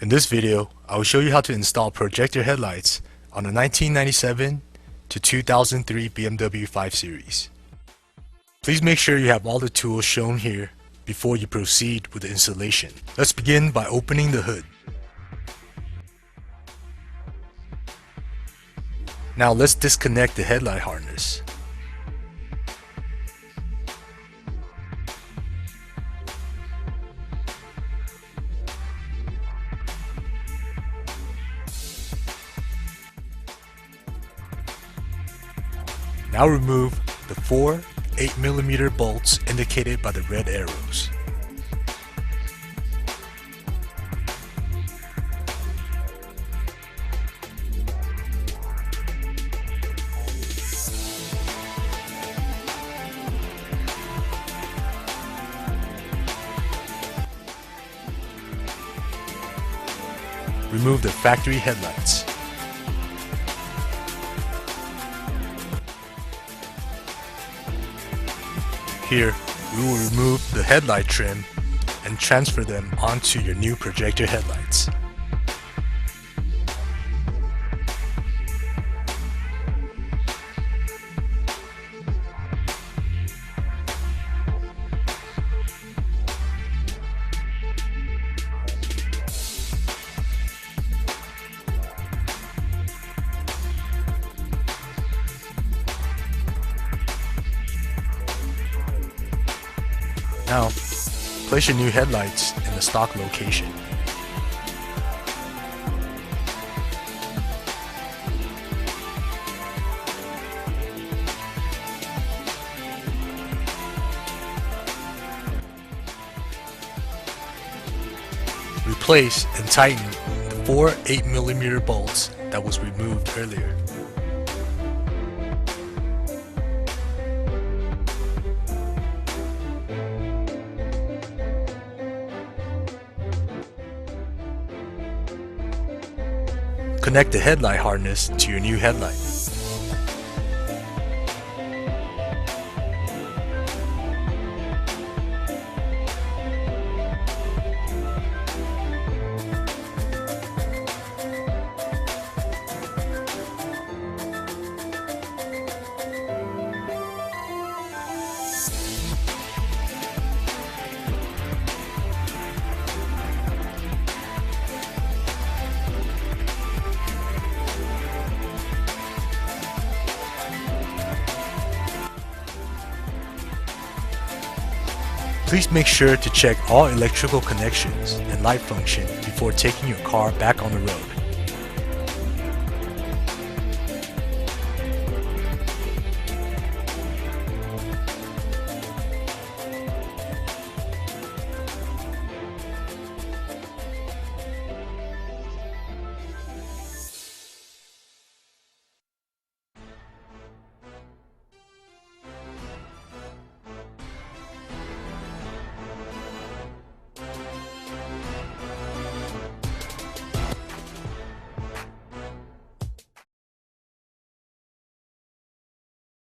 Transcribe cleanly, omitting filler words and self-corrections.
In this video, I will show you how to install projector headlights on a 1997 to 2003 BMW 5 Series. Please make sure you have all the tools shown here before you proceed with the installation. Let's begin by opening the hood. Now let's disconnect the headlight harness. Now remove the 4 8mm bolts indicated by the red arrows. Remove the factory headlights. Here, we will remove the headlight trim and transfer them onto your new projector headlights. Now, place your new headlights in the stock location. Replace and tighten the 4 8mm bolts that was removed earlier. Connect the headlight harness to your new headlight. Please make sure to check all electrical connections and light function before taking your car back on the road.